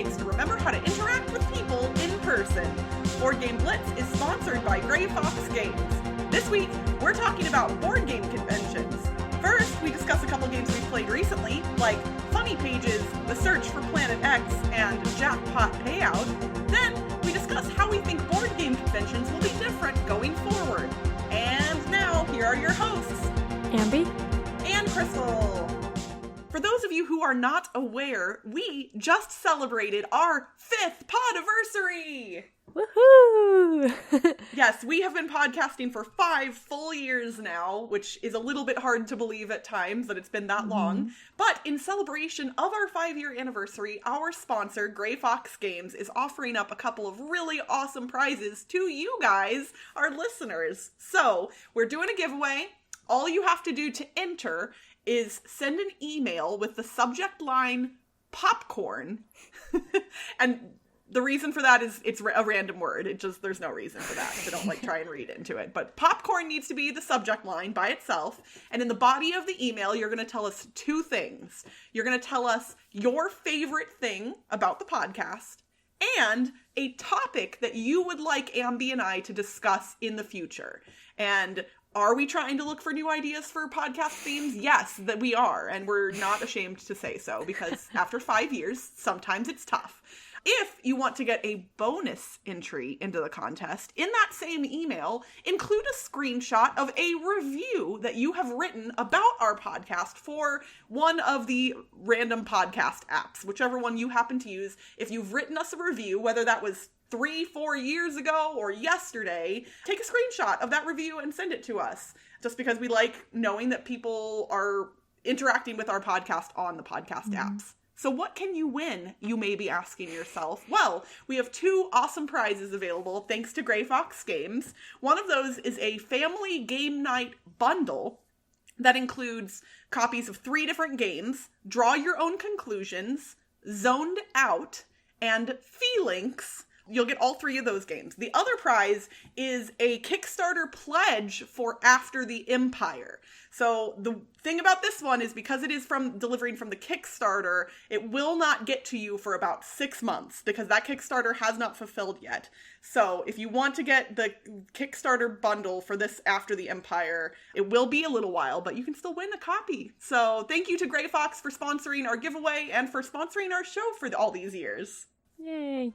takes to remember how to interact with people in person. Board Game Blitz is sponsored by Gray Fox Games. This week, we're talking about board game conventions. First, we discuss a couple games we've played recently, like Funny Pages, The Search for Planet X, and Jackpot Payout. Then, we discuss how we think board game conventions will be different going forward. And now, here are your hosts, Ambie and Crystal. For those of you who are not aware, we just celebrated our 5th podiversary! Woohoo! Yes, we have been podcasting for 5 full years now, which is a little bit hard to believe at times that it's been that long. But in celebration of our 5-year anniversary, our sponsor, Gray Fox Games, is offering up a couple of really awesome prizes to you guys, our listeners. So, we're doing a giveaway. All you have to do to enter is send an email with the subject line popcorn. And the reason for that is it's a random word. There's no reason for that. So don't try and read into it. But popcorn needs to be the subject line by itself. And in the body of the email, you're going to tell us 2 things. You're going to tell us your favorite thing about the podcast and a topic that you would like Ambie and I to discuss in the future. And are we trying to look for new ideas for podcast themes? Yes, that we are. And we're not ashamed to say so because after 5 years, sometimes it's tough. If you want to get a bonus entry into the contest, in that same email, include a screenshot of a review that you have written about our podcast for one of the random podcast apps, whichever one you happen to use. If you've written us a review, whether that was 3-4 years ago or yesterday, take a screenshot of that review and send it to us. Just because we like knowing that people are interacting with our podcast on the podcast apps. So what can you win, you may be asking yourself? Well, we have 2 awesome prizes available thanks to Gray Fox Games. One of those is a family game night bundle that includes copies of 3 different games, Draw Your Own Conclusions, Zoned Out, and Feelinks. You'll get all 3 of those games. The other prize is a Kickstarter pledge for After the Empire. So the thing about this one is because it is delivering from the Kickstarter, it will not get to you for about 6 months because that Kickstarter has not fulfilled yet. So if you want to get the Kickstarter bundle for this After the Empire, it will be a little while, but you can still win a copy. So thank you to Gray Fox for sponsoring our giveaway and for sponsoring our show for all these years. Yay!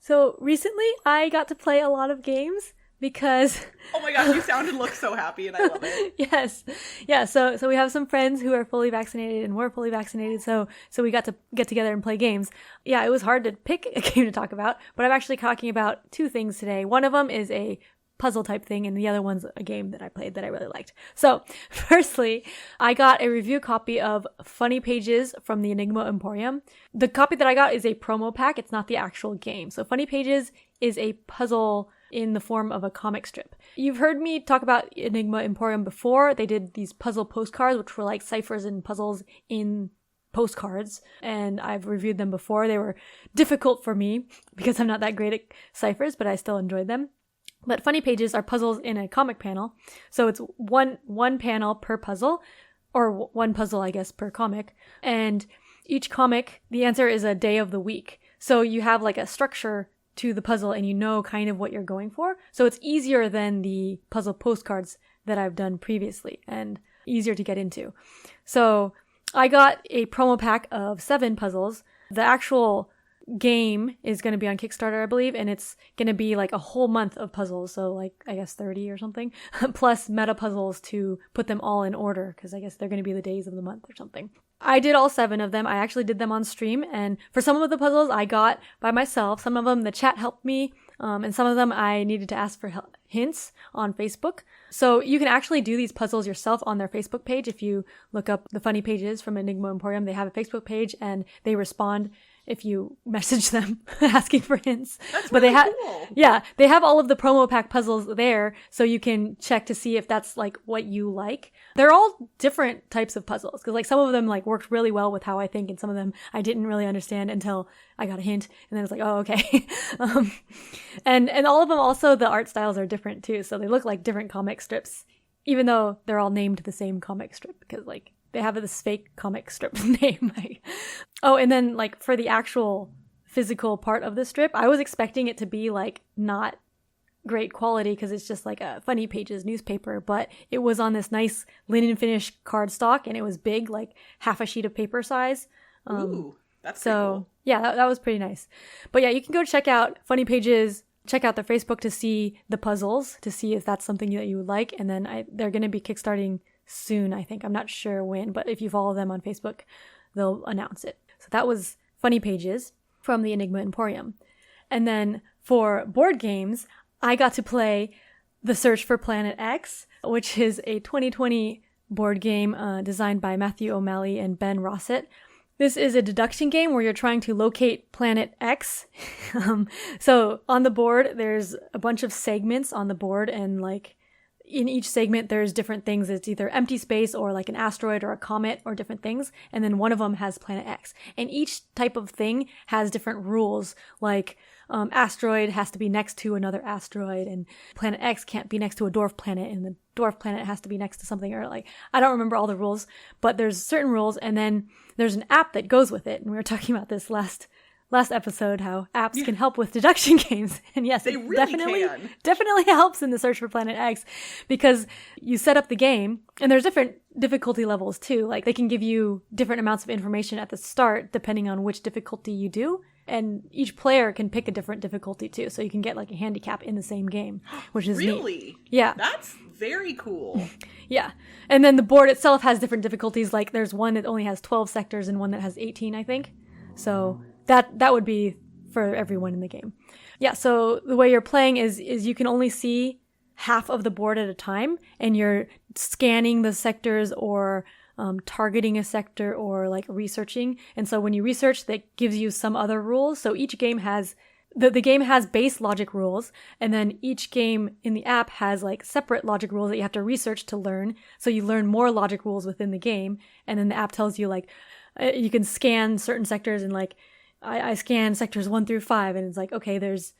So recently I got to play a lot of games because... Oh my gosh, you sound and look so happy and I love it. Yes. Yeah, so we have some friends who are fully vaccinated and we're fully vaccinated, so we got to get together and play games. Yeah, it was hard to pick a game to talk about, but I'm actually talking about 2 things today. One of them is a puzzle type thing, and the other one's a game that I played that I really liked. So, firstly, I got a review copy of Funny Pages from the Enigma Emporium. The copy that I got is a promo pack, it's not the actual game. So, Funny Pages is a puzzle in the form of a comic strip. You've heard me talk about Enigma Emporium before. They did these puzzle postcards, which were like ciphers and puzzles in postcards, and I've reviewed them before. They were difficult for me because I'm not that great at ciphers, but I still enjoyed them. But Funny Pages are puzzles in a comic panel. So it's one panel per puzzle, or one puzzle, I guess, per comic. And each comic, the answer is a day of the week. So you have like a structure to the puzzle and you know kind of what you're going for. So it's easier than the puzzle postcards that I've done previously and easier to get into. So I got a promo pack of 7 puzzles. The actual game is going to be on Kickstarter, I believe, and it's going to be like a whole month of puzzles, so like I guess 30 or something, plus meta puzzles to put them all in order, because I guess they're going to be the days of the month or something. I did all 7 of them. I actually did them on stream, and for some of the puzzles I got by myself. Some of them the chat helped me, and some of them I needed to ask for hints on Facebook. So you can actually do these puzzles yourself on their Facebook page. If you look up the Funny Pages from Enigma Emporium, they have a Facebook page and they respond if you message them asking for hints. That's but really they cool. Yeah, they have all of the promo pack puzzles there, so you can check to see if that's like what you like. They're all different types of puzzles, because like some of them like worked really well with how I think, and some of them I didn't really understand until I got a hint, and then it's like, oh, okay. And all of them also, the art styles are different too, so they look like different comic strips, even though they're all named the same comic strip, because like they have this fake comic strip name. Oh, and then like for the actual physical part of the strip, I was expecting it to be like not great quality because it's just like a Funny Pages newspaper, but it was on this nice linen finish cardstock, and it was big, like half a sheet of paper size. Ooh, that's so cool. Yeah, that was pretty nice. But yeah, you can go check out Funny Pages, check out their Facebook to see the puzzles, to see if that's something that you would like, and then they're going to be kickstarting soon, I think. I'm not sure when, but if you follow them on Facebook, they'll announce it. So that was Funny Pages from the Enigma Emporium. And then for board games, I got to play The Search for Planet X, which is a 2020 board game designed by Matthew O'Malley and Ben Rossett. This is a deduction game where you're trying to locate Planet X. So on the board, there's a bunch of segments on the board, and like in each segment, there's different things. It's either empty space or like an asteroid or a comet or different things. And then one of them has Planet X. And each type of thing has different rules, like asteroid has to be next to another asteroid, and Planet X can't be next to a dwarf planet, and the dwarf planet has to be next to something, or like, I don't remember all the rules, but there's certain rules, and then there's an app that goes with it. And we were talking about this last episode, how apps can help with deduction games. And yes, they really definitely helps in the Search for Planet X, because you set up the game and there's different difficulty levels too. Like they can give you different amounts of information at the start depending on which difficulty you do. And each player can pick a different difficulty too. So you can get like a handicap in the same game, which is really neat. Yeah. That's very cool. Yeah. And then the board itself has different difficulties. Like there's one that only has 12 sectors and one that has 18, I think. So that would be for everyone in the game. Yeah, so the way you're playing is you can only see half of the board at a time, and you're scanning the sectors or targeting a sector or like researching. And so when you research, that gives you some other rules. So each game has the game has base logic rules, and then each game in the app has like separate logic rules that you have to research to learn. So you learn more logic rules within the game, and then the app tells you like you can scan certain sectors, and like I scan sectors 1 through 5, and it's like, okay, there's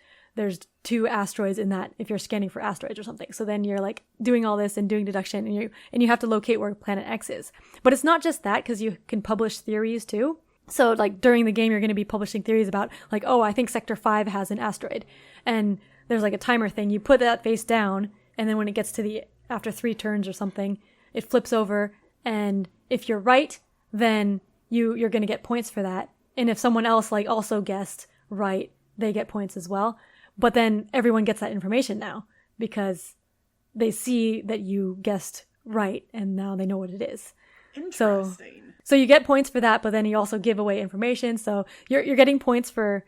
2 asteroids in that if you're scanning for asteroids or something. So then you're like doing all this and doing deduction, and you have to locate where Planet X is. But it's not just that, because you can publish theories too. So like during the game, you're going to be publishing theories about like, oh, I think sector 5 has an asteroid. And there's like a timer thing. You put that face down, and then when it gets to after 3 turns or something, it flips over. And if you're right, then you're going to get points for that. And if someone else like also guessed right, they get points as well. But then everyone gets that information now because they see that you guessed right, and now they know what it is. Interesting. So you get points for that, but then you also give away information. So you're getting points for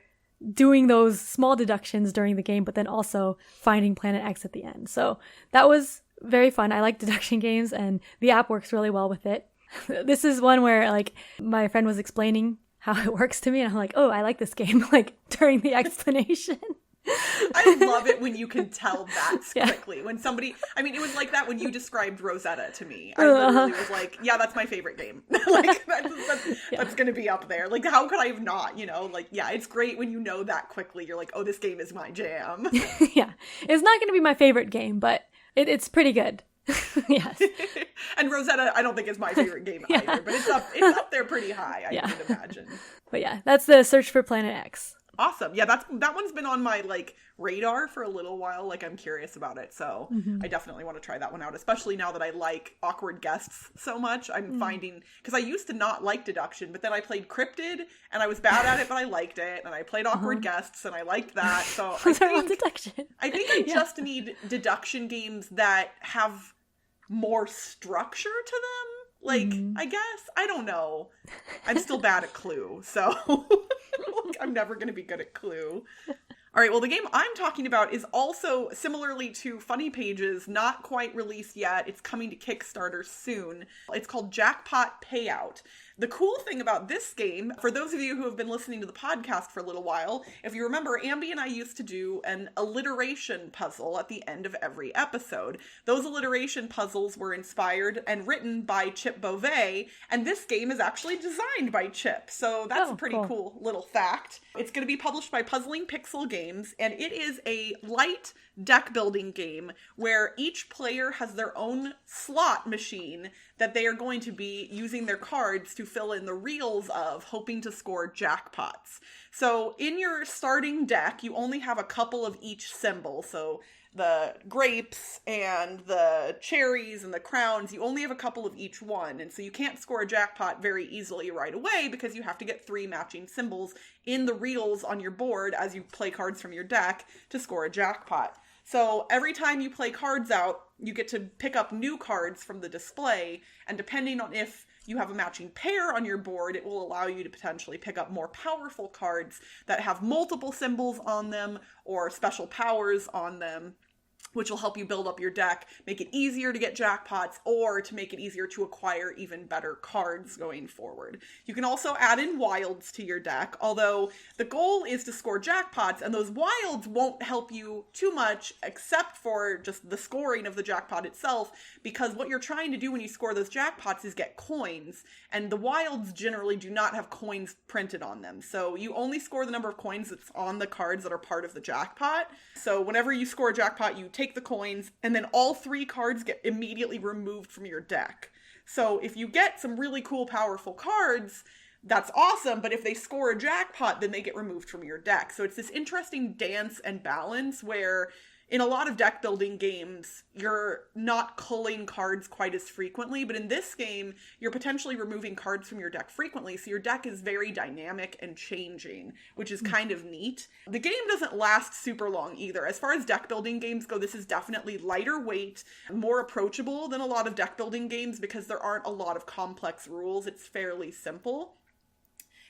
doing those small deductions during the game, but then also finding Planet X at the end. So that was very fun. I like deduction games, and the app works really well with it. This is one where like my friend was explaining how it works to me, and I'm like, oh, I like this game, like during the explanation. I love it when you can tell that quickly. When somebody, I mean, it was like that when you described Rosetta to me. I literally was like, yeah, that's my favorite game. Like, that's going to be up there. Like, how could I have not, Like, yeah, it's great when you know that quickly. You're like, oh, this game is my jam. Yeah. It's not going to be my favorite game, but it's pretty good. Yes. And Rosetta, I don't think is my favorite game either, but it's up there pretty high, I can imagine. But yeah, that's the Search for Planet X. Awesome. Yeah, that one's been on my like radar for a little while. Like I'm curious about it. So I definitely want to try that one out, especially now that I like awkward guests so much. I'm finding, because I used to not like deduction, but then I played Cryptid and I was bad at it, but I liked it. And I played awkward guests and I liked that. So I think I just need deduction games that have more structure to them. Like, I guess, I don't know. I'm still bad at Clue, so I'm never going to be good at Clue. All right, well, the game I'm talking about is also similarly to Funny Pages, not quite released yet. It's coming to Kickstarter soon. It's called Jackpot Payout. The cool thing about this game, for those of you who have been listening to the podcast for a little while, if you remember, Ambie and I used to do an alliteration puzzle at the end of every episode. Those alliteration puzzles were inspired and written by Chip Beauvais, and this game is actually designed by Chip. So that's a pretty cool little fact. It's going to be published by Puzzling Pixel Games. Games, and it is a light deck building game where each player has their own slot machine that they are going to be using their cards to fill in the reels of, hoping to score jackpots. So in your starting deck, you only have a couple of each symbol. So the grapes and the cherries and the crowns, you only have a couple of each one. And so you can't score a jackpot very easily right away because you have to get 3 matching symbols in the reels on your board as you play cards from your deck to score a jackpot. So every time you play cards out, you get to pick up new cards from the display, and depending on if you have a matching pair on your board, it will allow you to potentially pick up more powerful cards that have multiple symbols on them or special powers on them, which will help you build up your deck, make it easier to get jackpots, or to make it easier to acquire even better cards going forward. You can also add in wilds to your deck, although the goal is to score jackpots, and those wilds won't help you too much except for just the scoring of the jackpot itself, because what you're trying to do when you score those jackpots is get coins, and the wilds generally do not have coins printed on them. So you only score the number of coins that's on the cards that are part of the jackpot. So whenever you score a jackpot, you take the coins, and then all 3 cards get immediately removed from your deck. So if you get some really cool, powerful cards, that's awesome, but if they score a jackpot, then they get removed from your deck. So it's this interesting dance and balance where in a lot of deck building games, you're not culling cards quite as frequently, but in this game, you're potentially removing cards from your deck frequently, so your deck is very dynamic and changing, which is kind of neat. The game doesn't last super long either. As far as deck building games go, this is definitely lighter weight, more approachable than a lot of deck building games because there aren't a lot of complex rules. It's fairly simple.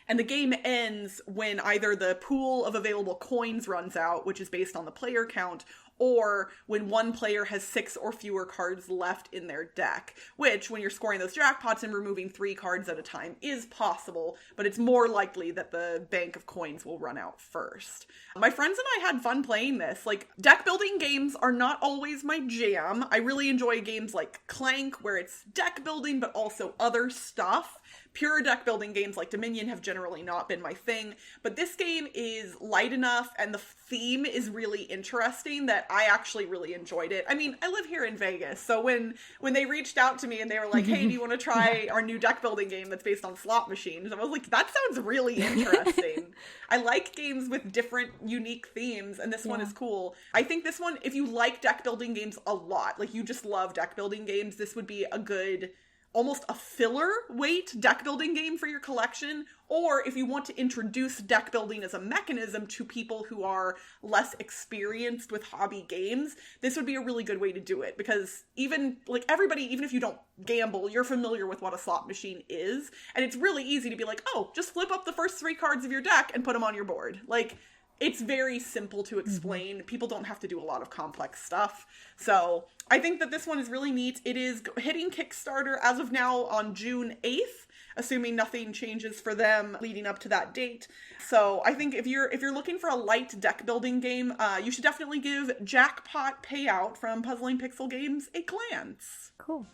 And the game ends when either the pool of available coins runs out, which is based on the player count, or when one player has 6 or fewer cards left in their deck, which, when you're scoring those jackpots and removing 3 cards at a time, is possible, but it's more likely that the bank of coins will run out first. My friends and I had fun playing this. Like, deck building games are not always my jam. I really enjoy games like Clank, where it's deck building, but also other stuff. Pure deck building games like Dominion have generally not been my thing, but this game is light enough and the theme is really interesting that I actually really enjoyed it. I mean, I live here in Vegas, so when they reached out to me and they were like, hey, do you want to try our new deck building game that's based on slot machines? I was like, that sounds really interesting. I like games with different, unique themes, and this one is cool. I think this one, if you like deck building games a lot, like you just love deck building games, this would be a good, almost a filler weight deck building game for your collection. Or if you want to introduce deck building as a mechanism to people who are less experienced with hobby games, this would be a really good way to do it, because even like everybody, even if you don't gamble, you're familiar with what a slot machine is, and it's really easy to be like, oh, just flip up the first 3 cards of your deck and put them on your board. Like, it's very simple to explain. Mm-hmm. People don't have to do a lot of complex stuff. So I think that this one is really neat. It is hitting Kickstarter as of now on June 8th, assuming nothing changes for them leading up to that date. So I think if you're looking for a light deck building game, you should definitely give Jackpot Payout from Puzzling Pixel Games a glance. Cool.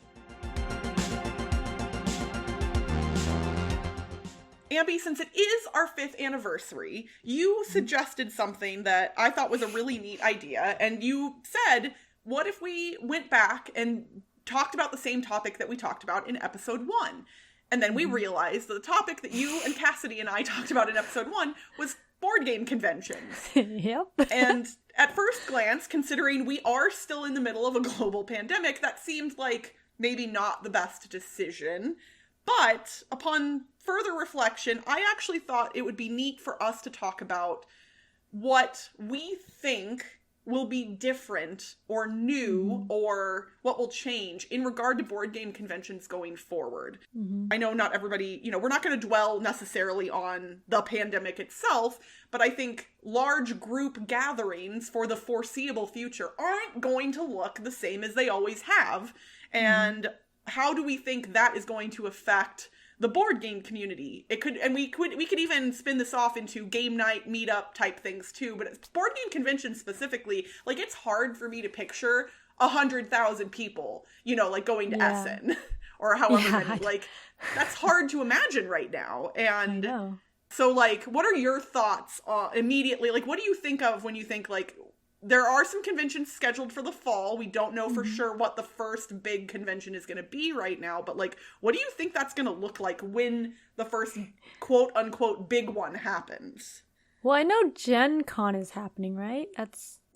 Ambie, since it is our 5th anniversary, you suggested something that I thought was a really neat idea, and you said, what if we went back and talked about the same topic that we talked about in episode 1? And then we realized that the topic that you and Cassidy and I talked about in episode 1 was board game conventions. Yep. And at first glance, considering we are still in the middle of a global pandemic, that seemed like maybe not the best decision. But upon further reflection, I actually thought it would be neat for us to talk about what we think will be different or new or what will change in regard to board game conventions going forward. Mm-hmm. I know not everybody, we're not going to dwell necessarily on the pandemic itself, but I think large group gatherings for the foreseeable future aren't going to look the same as they always have. And how do we think that is going to affect the board game community? It could, and we could even spin this off into game night, meetup type things too, but it's board game conventions specifically, like, it's hard for me to picture 100,000 people, like going to Essen or however many, like, that's hard to imagine right now. And So, like, what are your thoughts immediately? Like, what do you think of when you think, like, there are some conventions scheduled for the fall. We don't know for sure what the first big convention is going to be right now. But, like, what do you think that's going to look like when the first quote-unquote big one happens? Well, I know Gen Con is happening, right?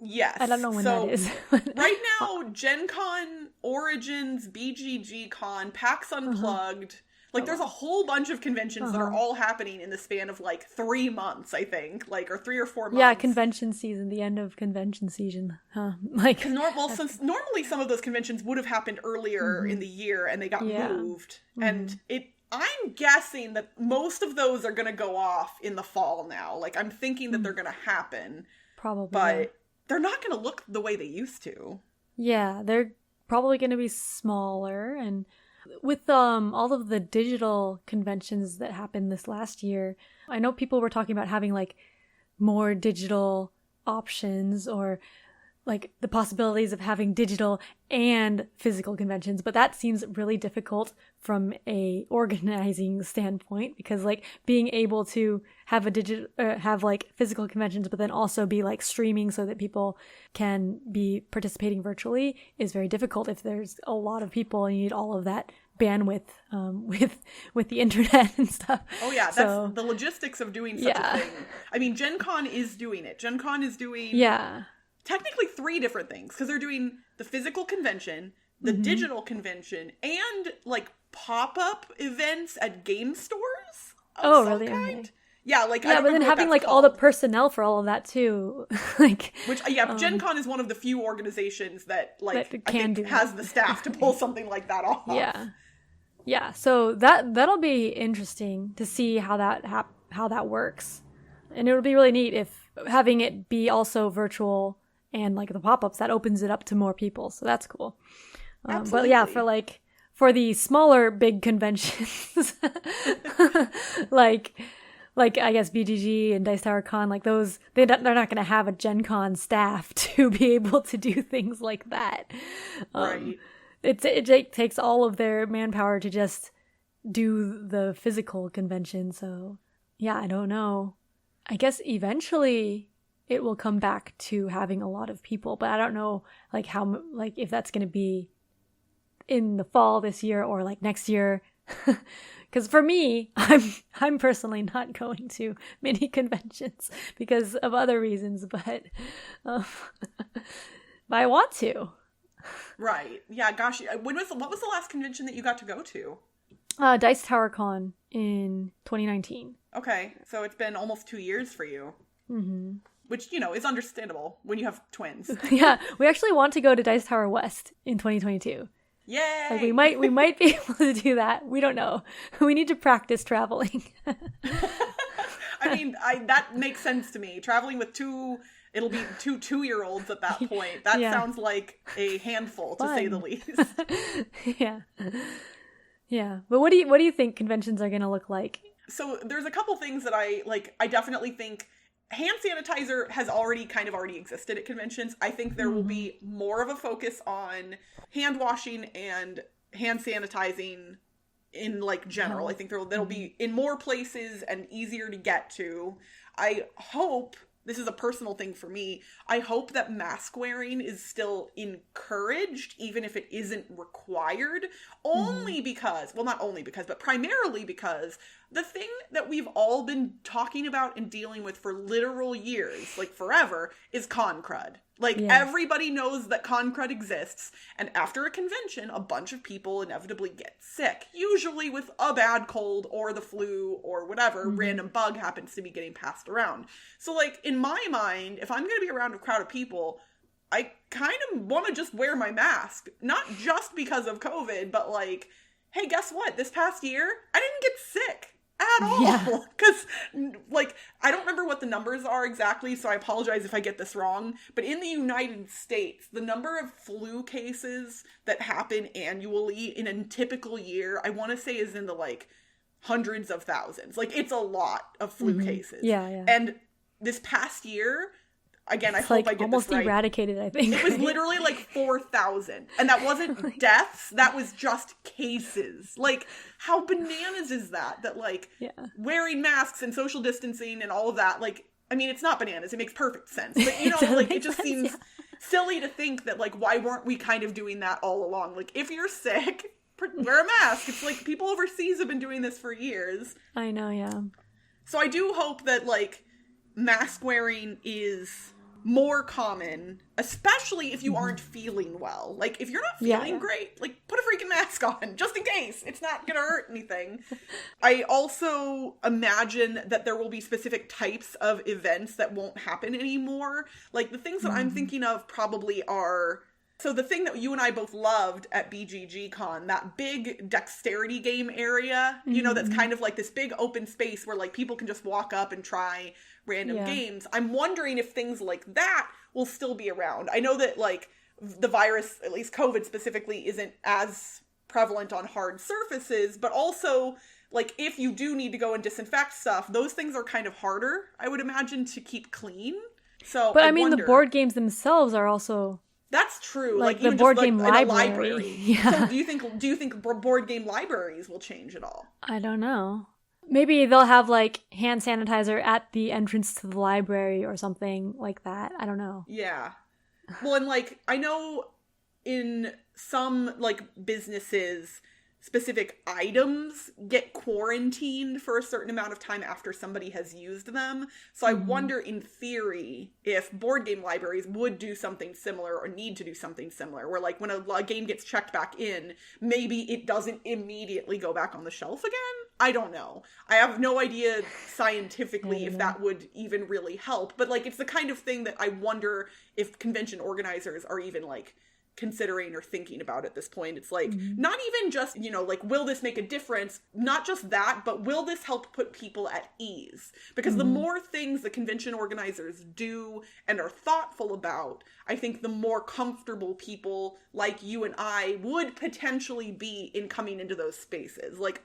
Yes. I don't know when that is. Right now, Gen Con, Origins, BGG Con, PAX Unplugged... Like, there's a whole bunch of conventions that are all happening in the span of, like, 3 months, I think. Like, or 3 or 4 months. Yeah, convention season, the end of convention season. Huh? Like, since normally some of those conventions would have happened earlier in the year, and they got moved. And I'm guessing that most of those are going to go off in the fall now. Like, I'm thinking that they're going to happen. Probably. But they're not going to look the way they used to. Yeah, they're probably going to be smaller, and... With all of the digital conventions that happened this last year, I know people were talking about having like more digital options or like the possibilities of having digital and physical conventions, but that seems really difficult from a organizing standpoint because like being able to have have like physical conventions but then also be like streaming so that people can be participating virtually is very difficult if there's a lot of people and you need all of that bandwidth with the internet and stuff. Oh yeah, that's the logistics of doing such a thing. I mean, Gen Con is doing it. Gen Con is doing technically 3 different things because they're doing the physical convention, the digital convention, and like pop-up events at game stores of some kind. Okay. Yeah, like but then having like all the personnel for all of that too, like Gen Con is one of the few organizations that like has the staff to pull something like that off. Yeah. So that'll be interesting to see how that works, and it would be really neat if having it be also virtual and like the pop-ups that opens it up to more people. So that's cool. But yeah, for the smaller big conventions, like I guess BGG and Dice Tower Con, like those, they're not going to have a Gen Con staff to be able to do things like that. Right. It takes all of their manpower to just do the physical convention. So yeah, I don't know. I guess eventually it will come back to having a lot of people, but I don't know like how, like if that's going to be in the fall this year or like next year. Because for me, I'm personally not going to many conventions because of other reasons, but I want to. Right. Yeah. Gosh. What was the last convention that you got to go to? Dice Tower Con in 2019. Okay, so it's been almost 2 years for you. Mm-hmm. Which, is understandable when you have twins. Yeah, we actually want to go to Dice Tower West in 2022. Yay! Like we might be able to do that. We don't know. We need to practice traveling. I mean, that makes sense to me. Traveling with it'll be two 2-year-olds at that point. That sounds like a handful, to say the least. Yeah. But what do you think conventions are going to look like? So there's a couple things that I like. I definitely think hand sanitizer has already existed at conventions. I think there will be more of a focus on hand washing and hand sanitizing in like general. I think that'll be in more places and easier to get to. I hope, this is a personal thing for me, I hope that mask wearing is still encouraged, even if it isn't required, only because, well, not only because, but primarily because the thing that we've all been talking about and dealing with for literal years, like forever, is con crud. Like, everybody knows that con crud exists, and after a convention, a bunch of people inevitably get sick, usually with a bad cold or the flu or whatever random bug happens to be getting passed around. So, like, in my mind, if I'm going to be around a crowd of people, I kind of want to just wear my mask. Not just because of COVID, but like, hey, guess what? This past year, I didn't get sick at all. Because, like, I don't remember what the numbers are exactly, so I apologize if I get this wrong. But in the United States, the number of flu cases that happen annually in a typical year, I want to say is in the, like, hundreds of thousands. Like, it's a lot of flu cases. Yeah. And this past year, Again, I It's hope like I get almost this right. eradicated, I think. It was literally like 4,000. And that wasn't deaths. That was just cases. Like, how bananas is that? That, like, wearing masks and social distancing and all of that, like, I mean, it's not bananas. It makes perfect sense. But, you know, like, it just seems silly to think that, like, why weren't we kind of doing that all along? Like, if you're sick, wear a mask. It's like people overseas have been doing this for years. I know, yeah. So I do hope that, like, mask wearing is more common, especially if you aren't feeling well. Like, if you're not feeling great, like, put a freaking mask on, just in case. It's not gonna hurt anything. I also imagine that there will be specific types of events that won't happen anymore. Like, the things that I'm thinking of probably are... So the thing that you and I both loved at BGG Con, that big dexterity game area, you know, that's kind of like this big open space where, like, people can just walk up and try random games. I'm wondering if things like that will still be around. I know that, like, the virus, at least COVID specifically, isn't as prevalent on hard surfaces, but also, like, if you do need to go and disinfect stuff, those things are kind of harder, I would imagine, to keep clean. So, but I mean, the board games themselves are also... That's true. Like even the board just, game like, library. So do you think board game libraries will change at all? I don't know. Maybe they'll have like hand sanitizer at the entrance to the library or something like that. I don't know. Yeah. Well, and like, I know in some like businesses, specific items get quarantined for a certain amount of time after somebody has used them. So I wonder, in theory, if board game libraries would do something similar or need to do something similar, where like when a game gets checked back in, maybe it doesn't immediately go back on the shelf again. I don't know. I have no idea scientifically if that would even really help. But like, it's the kind of thing that I wonder if convention organizers are even like considering or thinking about at this point. It's like, not even just, you know, like, will this make a difference? Not just that, but will this help put people at ease? Because the more things the convention organizers do and are thoughtful about, I think the more comfortable people like you and I would potentially be in coming into those spaces. Like,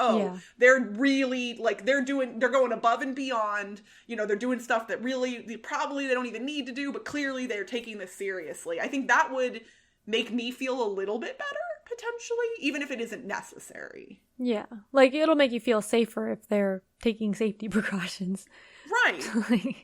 they're really, like, they're going above and beyond, you know, they're doing stuff that really, probably they don't even need to do, but clearly they're taking this seriously. I think that would make me feel a little bit better, potentially, even if it isn't necessary. Yeah. Like, it'll make you feel safer if they're taking safety precautions. Right.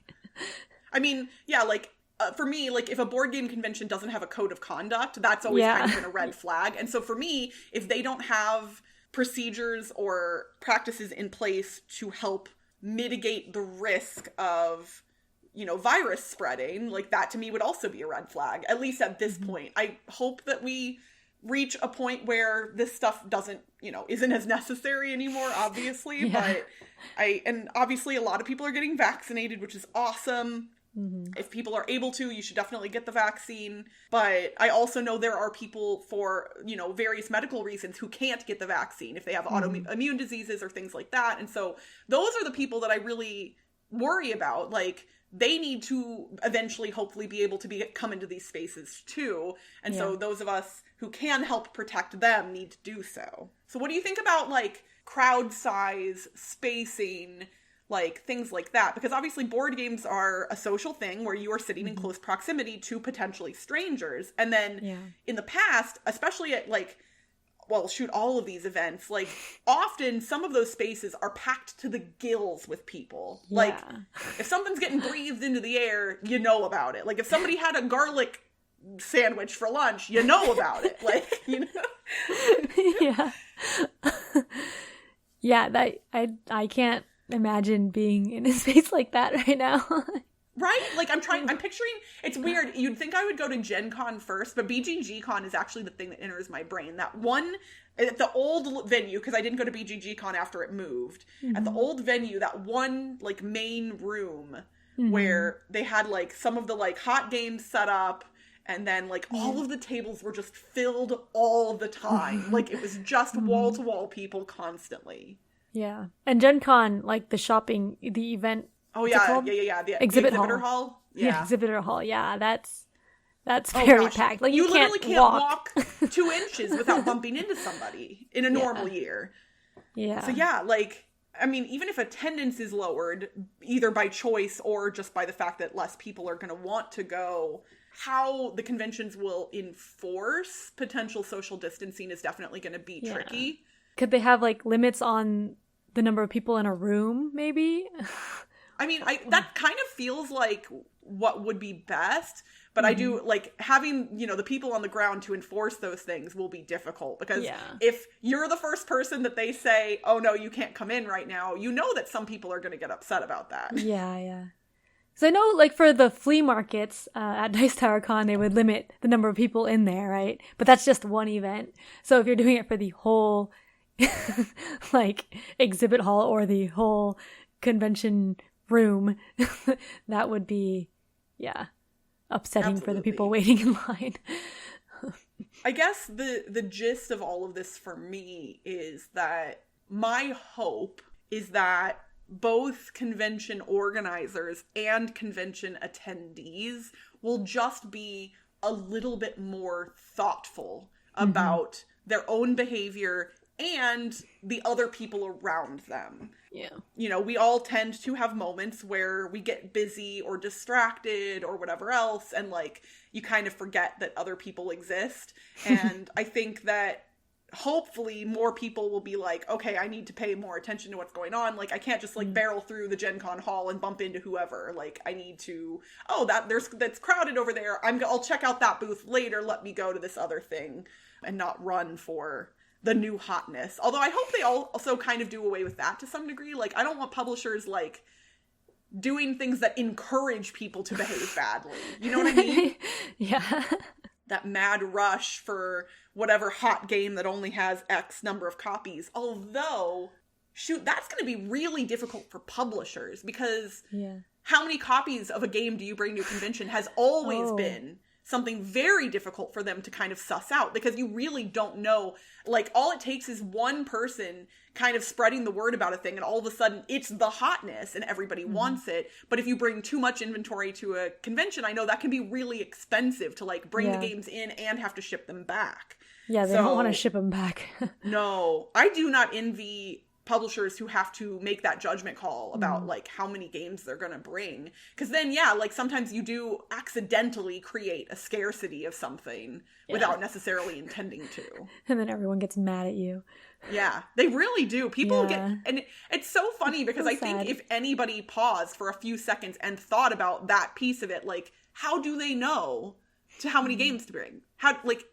I mean, yeah, like, for me, like, if a board game convention doesn't have a code of conduct, that's always kind of been a red flag. And so for me, if they don't have procedures or practices in place to help mitigate the risk of, you know, virus spreading, like, that to me would also be a red flag, at least at this point. I hope that we reach a point where this stuff doesn't, you know, isn't as necessary anymore, obviously. But and obviously a lot of people are getting vaccinated, which is awesome. If people are able to, you should definitely get the vaccine. But I also know there are people for, you know, various medical reasons who can't get the vaccine if they have autoimmune diseases or things like that. And so those are the people that I really worry about. Like, they need to eventually, hopefully, be able to come into these spaces too. And so those of us who can help protect them need to do so. So what do you think about, like, crowd size, spacing, like, things like that? Because obviously board games are a social thing where you are sitting in close proximity to potentially strangers. And then in the past, especially at, like, well, shoot, all of these events, like, often some of those spaces are packed to the gills with people. Like, if something's getting breathed into the air, you know about it. Like, if somebody had a garlic sandwich for lunch, you know about it. Like, you know? That I can't imagine being in a space like that right now. Right? Like, I'm picturing, it's weird. You'd think I would go to Gen Con first, but BGG Con is actually the thing that enters my brain. That one, at the old venue, because I didn't go to BGG Con after it moved, at the old venue, that one, like, main room where they had, like, some of the, like, hot games set up, and then, like, all of the tables were just filled all the time. Like, it was just wall-to-wall people constantly. Yeah. And Gen Con, like, the event, oh, yeah. The exhibitor hall. Yeah, exhibitor hall. Yeah, that's very packed. Like, you literally can't walk 2 inches without bumping into somebody in a normal year. Yeah. So, yeah, like, I mean, even if attendance is lowered, either by choice or just by the fact that less people are going to want to go, how the conventions will enforce potential social distancing is definitely going to be tricky. Could they have like limits on the number of people in a room, maybe? I mean, that kind of feels like what would be best, but I do like having, you know, the people on the ground to enforce those things will be difficult, because if you're the first person that they say, oh no, you can't come in right now, you know that some people are going to get upset about that. Yeah. So I know, like, for the flea markets at Dice Tower Con, they would limit the number of people in there, right? But that's just one event. So if you're doing it for the whole, like, exhibit hall or the whole convention room, that would be, upsetting for the people waiting in line. I guess the gist of all of this for me is that my hope is that both convention organizers and convention attendees will just be a little bit more thoughtful about their own behavior and the other people around them. Yeah. You know, we all tend to have moments where we get busy or distracted or whatever else, and like you kind of forget that other people exist. And I think that hopefully more people will be like, okay, I need to pay more attention to what's going on. Like, I can't just like barrel through the Gen Con hall and bump into whoever. Like, I need to, that's crowded over there. I'll check out that booth later. Let me go to this other thing and not run for the new hotness. Although I hope they also kind of do away with that to some degree. Like, I don't want publishers like doing things that encourage people to behave badly. You know what I mean? Yeah. That mad rush for whatever hot game that only has X number of copies. Although, shoot, that's going to be really difficult for publishers, because how many copies of a game do you bring to a convention has always been something very difficult for them to kind of suss out, because you really don't know. Like, all it takes is one person kind of spreading the word about a thing, and all of a sudden it's the hotness and everybody wants it. But if you bring too much inventory to a convention, I know that can be really expensive to like bring the games in and have to ship them back. Yeah, they don't want to ship them back. No, I do not envy publishers who have to make that judgment call about like how many games they're gonna bring, because then like sometimes you do accidentally create a scarcity of something without necessarily intending to, and then everyone gets mad at you. Yeah, they really do. People get, and it's so funny because I think if anybody paused for a few seconds and thought about that piece of it, like, how do they know to how many games to bring? How, like,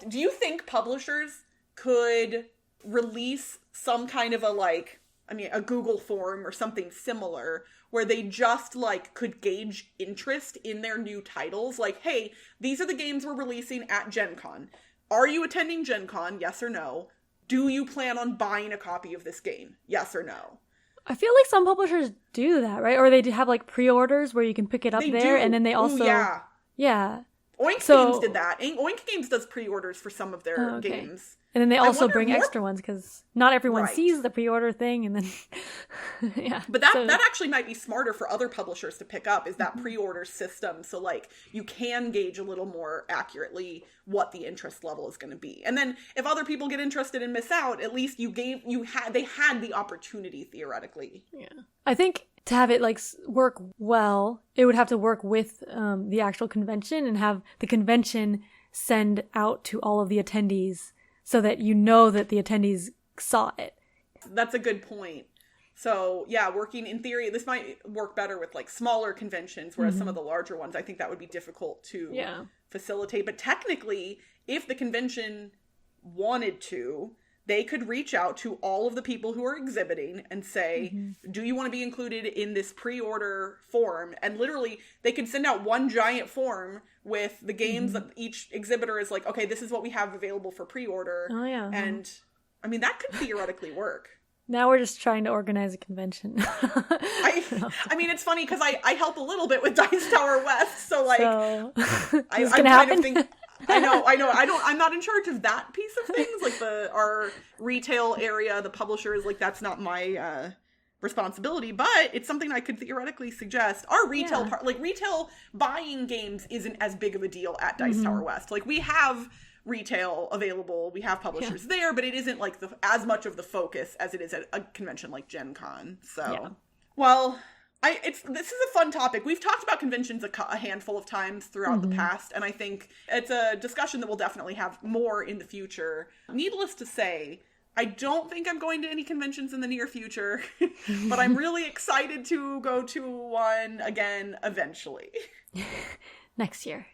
do you think publishers could release some kind of a Google form or something similar where they just like could gauge interest in their new titles? Like, hey, these are the games we're releasing at Gen Con. Are you attending Gen Con? Yes or no? Do you plan on buying a copy of this game? Yes or no? I feel like some publishers do that, right? Or they have like pre-orders where you can pick it up there, and then they also... Ooh, yeah. Oink Games did that. Oink Games does pre-orders for some of their games. And then they also bring extra ones, because not everyone sees the pre-order thing, and then But that actually might be smarter for other publishers to pick up, is that pre-order system. So like you can gauge a little more accurately what the interest level is going to be. And then if other people get interested and miss out, at least they had the opportunity theoretically. Yeah. I think to have it like work well, it would have to work with the actual convention, and have the convention send out to all of the attendees so that you know that the attendees saw it. That's a good point. So yeah, working in theory, this might work better with like smaller conventions, whereas some of the larger ones, I think that would be difficult to facilitate. But technically, if the convention wanted to, they could reach out to all of the people who are exhibiting and say, do you want to be included in this pre-order form? And literally, they could send out one giant form with the games that each exhibitor is like, okay, this is what we have available for pre-order. Oh, yeah. And, I mean, that could theoretically work. Now we're just trying to organize a convention. I mean, it's funny because I help a little bit with Dice Tower West, so like, it's gonna happen. I'm not in charge of that piece of things, like our retail area, the publishers, like that's not my responsibility, but it's something I could theoretically suggest. Our retail retail buying games isn't as big of a deal at Dice Tower West. Like, we have retail available. We have publishers there, but it isn't like as much of the focus as it is at a convention like Gen Con. So, well, this is a fun topic. We've talked about conventions a handful of times throughout the past, and I think it's a discussion that we'll definitely have more in the future. Needless to say, I don't think I'm going to any conventions in the near future, but I'm really excited to go to one again eventually. Next year.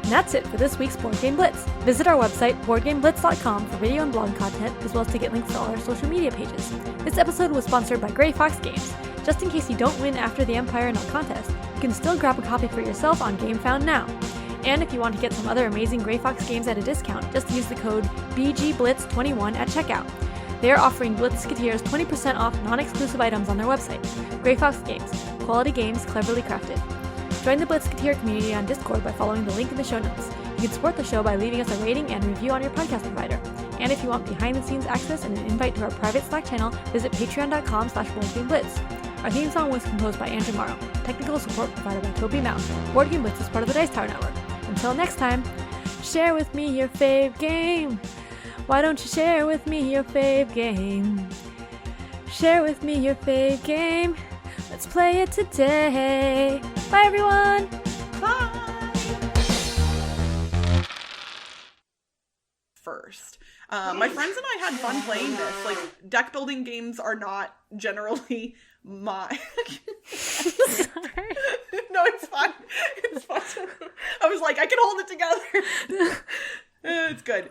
And that's it for this week's Board Game Blitz. Visit our website, boardgameblitz.com, for video and blog content, as well as to get links to all our social media pages. This episode was sponsored by Grey Fox Games. Just in case you don't win After the Empire Night contest, you can still grab a copy for yourself on GameFound now. And if you want to get some other amazing Grey Fox games at a discount, just use the code BGBLITZ21 at checkout. They are offering Blitzketeers 20% off non-exclusive items on their website. Grey Fox Games. Quality games cleverly crafted. Join the Blitzketeer community on Discord by following the link in the show notes. You can support the show by leaving us a rating and review on your podcast provider. And if you want behind-the-scenes access and an invite to our private Slack channel, visit patreon.com/BoardGameBlitz. Our theme song was composed by Andrew Morrow. Technical support provided by Toby Mount. Board Game Blitz is part of the Dice Tower Network. Until next time, share with me your fave game. Why don't you share with me your fave game? Share with me your fave game. Let's play it today. Bye, everyone. Bye. First. My friends and I had fun playing this. Like, deck building games are not generally my... Sorry. No, it's fine. It's fine. I was like, I can hold it together. It's good.